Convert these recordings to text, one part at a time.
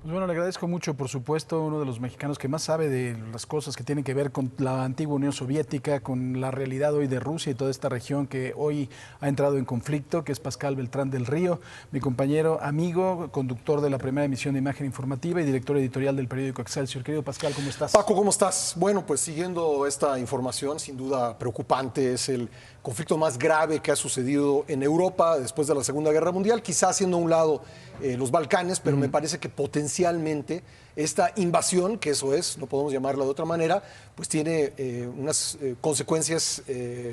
Pues bueno, le agradezco mucho, por supuesto, uno de los mexicanos que más sabe de las cosas que tienen que ver con la antigua Unión Soviética, con la realidad hoy de Rusia y toda esta región que hoy ha entrado en conflicto, que es Pascal Beltrán del Río, mi compañero, amigo, conductor de la primera emisión de Imagen Informativa y director editorial del periódico Excelsior. Querido Pascal, ¿cómo estás? Paco, ¿cómo estás? Bueno, pues siguiendo esta información, sin duda preocupante, es el conflicto más grave que ha sucedido en Europa después de la Segunda Guerra Mundial, quizás haciendo a un lado los Balcanes, pero me parece que potencialmente esta invasión, que eso es, no podemos llamarla de otra manera, pues tiene unas consecuencias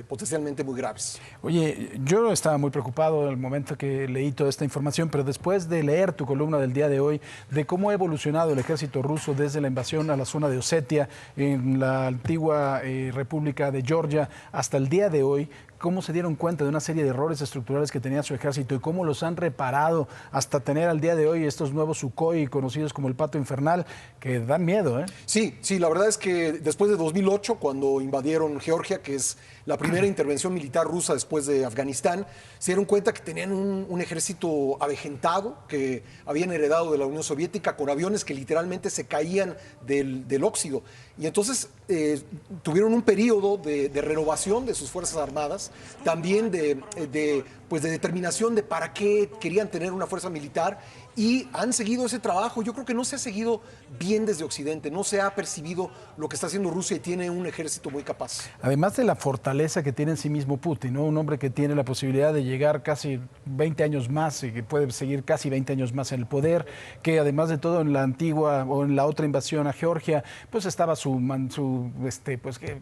potencialmente muy graves. Oye, yo estaba muy preocupado en el momento que leí toda esta información, pero después de leer tu columna del día de hoy, de cómo ha evolucionado el ejército ruso desde la invasión a la zona de Osetia, en la antigua República de Georgia, hasta el día de hoy, cómo se dieron cuenta de una serie de errores estructurales que tenía su ejército y cómo los han reparado hasta tener al día de hoy estos nuevos Sukhoi conocidos como el Pato Infernal, que dan miedo, ¿eh? Sí, la verdad es que después de 2008, cuando invadieron Georgia, que es la primera intervención militar rusa después de Afganistán, se dieron cuenta que tenían un ejército avejentado, que habían heredado de la Unión Soviética, con aviones que literalmente se caían del óxido. Y entonces tuvieron un periodo de renovación de sus Fuerzas Armadas, también de determinación de para qué querían tener una fuerza militar, y han seguido ese trabajo. Yo creo que no se ha seguido bien desde Occidente, no se ha percibido lo que está haciendo Rusia y tiene un ejército muy capaz. Además de la fortaleza que tiene en sí mismo Putin, ¿no? Un hombre que tiene la posibilidad de llegar casi 20 años más y que puede seguir casi 20 años más en el poder, que además de todo en la antigua o en la otra invasión a Georgia, pues estaba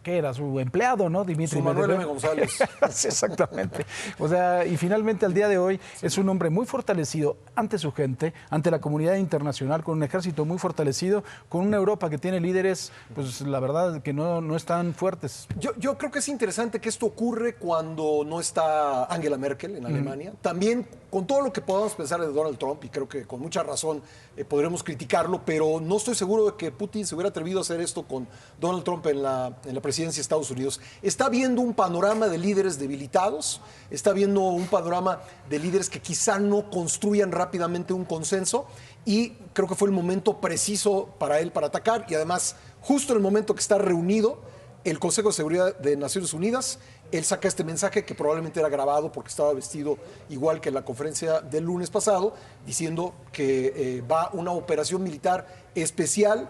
¿qué era? Su empleado, ¿no? Dmitry Manuel Medvedev. M. González. Sí, exactamente. O sea, y finalmente al día de hoy es un hombre muy fortalecido ante su gente, ante la comunidad internacional, con un ejército muy fortalecido, con una Europa que tiene líderes, pues la verdad que no están fuertes. Yo creo que es interesante que esto ocurre cuando no está Angela Merkel en Alemania. También con todo lo que podamos pensar de Donald Trump, y creo que con mucha razón podremos criticarlo, pero no estoy seguro de que Putin se hubiera atrevido a hacer esto con Donald Trump en la presidencia de Estados Unidos. Está viendo un panorama de líderes debilitados, está viendo un panorama de líderes que quizá no construyan rápidamente un consenso, y creo que fue el momento preciso para él para atacar, y además justo en el momento que está reunido el Consejo de Seguridad de Naciones Unidas, él saca este mensaje que probablemente era grabado porque estaba vestido igual que en la conferencia del lunes pasado, diciendo que va una operación militar especial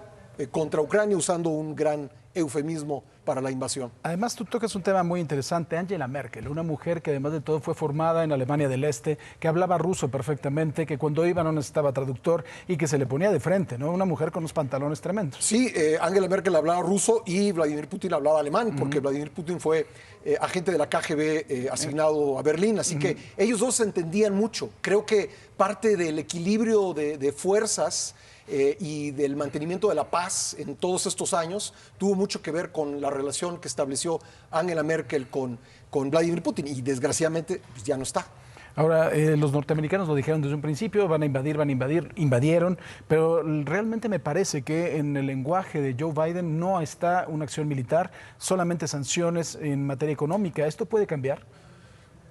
contra Ucrania, usando un gran eufemismo para la invasión. Además, tú tocas un tema muy interesante, Angela Merkel, una mujer que además de todo fue formada en Alemania del Este, que hablaba ruso perfectamente, que cuando iba no necesitaba traductor y que se le ponía de frente, ¿no? Una mujer con unos pantalones tremendos. Sí, Angela Merkel hablaba ruso y Vladimir Putin hablaba alemán, porque Vladimir Putin fue agente de la KGB asignado a Berlín, así que ellos dos se entendían mucho. Creo que parte del equilibrio de fuerzas y del mantenimiento de la paz en todos estos años tuvo mucho que ver con la relación que estableció Angela Merkel con Vladimir Putin, y desgraciadamente pues, ya no está. Ahora, los norteamericanos lo dijeron desde un principio, van a invadir, invadieron, pero realmente me parece que en el lenguaje de Joe Biden no está una acción militar, solamente sanciones en materia económica. ¿Esto puede cambiar?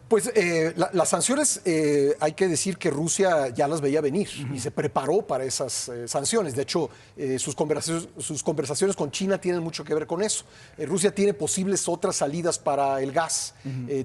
Pues las sanciones, hay que decir que Rusia ya las veía venir y se preparó para esas sanciones. De hecho, sus conversaciones con China tienen mucho que ver con eso. Rusia tiene posibles otras salidas para el gas.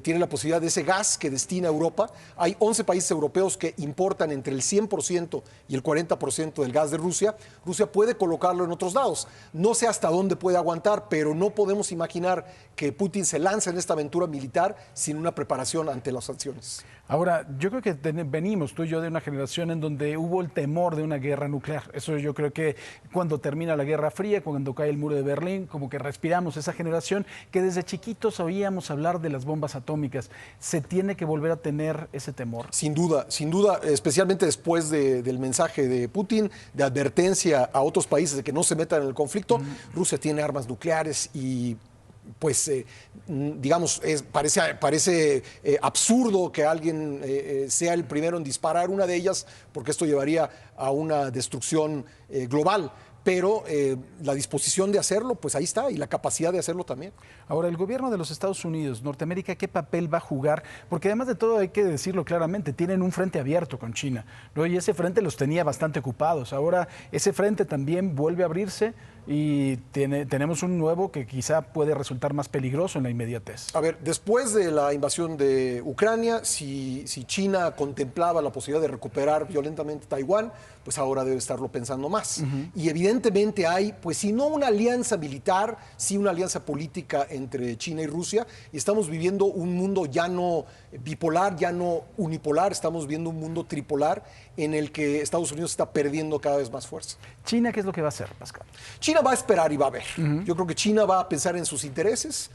Tiene la posibilidad de ese gas que destina a Europa. Hay 11 países europeos que importan entre el 100% y el 40% del gas de Rusia. Rusia puede colocarlo en otros lados. No sé hasta dónde puede aguantar, pero no podemos imaginar que Putin se lance en esta aventura militar sin una preparación ante las sanciones. Ahora, yo creo que venimos tú y yo de una generación en donde hubo el temor de una guerra nuclear. Eso yo creo que cuando termina la Guerra Fría, cuando cae el muro de Berlín, como que respiramos esa generación que desde chiquitos oíamos hablar de las bombas atómicas. ¿Se tiene que volver a tener ese temor? Sin duda, especialmente después del mensaje de Putin, de advertencia a otros países de que no se metan en el conflicto. Rusia tiene armas nucleares y pues, digamos, parece absurdo que alguien sea el primero en disparar una de ellas, porque esto llevaría a una destrucción global. pero la disposición de hacerlo, pues ahí está, y la capacidad de hacerlo también. Ahora, el gobierno de los Estados Unidos, Norteamérica, ¿qué papel va a jugar? Porque además de todo, hay que decirlo claramente, tienen un frente abierto con China, ¿no? Y ese frente los tenía bastante ocupados. Ahora, ese frente también vuelve a abrirse y tenemos un nuevo que quizá puede resultar más peligroso en la inmediatez. A ver, después de la invasión de Ucrania, si China contemplaba la posibilidad de recuperar violentamente Taiwán, pues ahora debe estarlo pensando más. Y evidentemente hay, pues si no una alianza militar, sí una alianza política entre China y Rusia, y estamos viviendo un mundo ya no bipolar, ya no unipolar, estamos viendo un mundo tripolar en el que Estados Unidos está perdiendo cada vez más fuerza. ¿China qué es lo que va a hacer, Pascal? China va a esperar y va a ver. Yo creo que China va a pensar en sus intereses.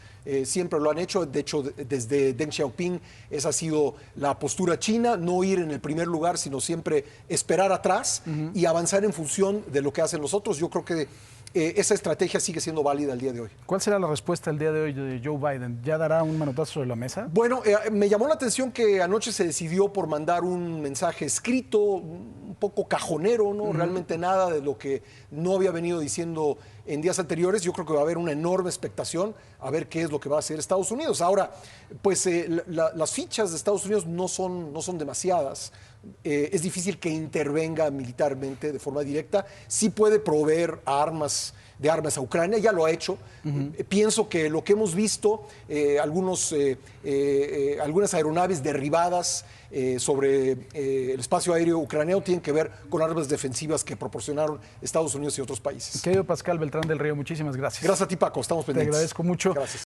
Siempre lo han hecho. De hecho, desde Deng Xiaoping esa ha sido la postura china, no ir en el primer lugar, sino siempre esperar atrás y avanzar en función de lo que hacen los otros. Yo creo que esa estrategia sigue siendo válida el día de hoy. ¿Cuál será la respuesta el día de hoy de Joe Biden? ¿Ya dará un manotazo sobre la mesa? Bueno, me llamó la atención que anoche se decidió por mandar un mensaje escrito, un poco cajonero, ¿no? Realmente nada de lo que no había venido diciendo en días anteriores. Yo creo que va a haber una enorme expectación a ver qué es lo que va a hacer Estados Unidos. Ahora, pues las fichas de Estados Unidos no son demasiadas. Es difícil que intervenga militarmente de forma directa. Sí puede proveer armas a Ucrania, ya lo ha hecho. Pienso que lo que hemos visto, algunas aeronaves derribadas sobre el espacio aéreo ucraniano tienen que ver con armas defensivas que proporcionaron Estados Unidos y otros países. Querido Pascal Beltrán del Río, muchísimas gracias. Gracias a ti, Paco, estamos pendientes. Te agradezco mucho. Gracias.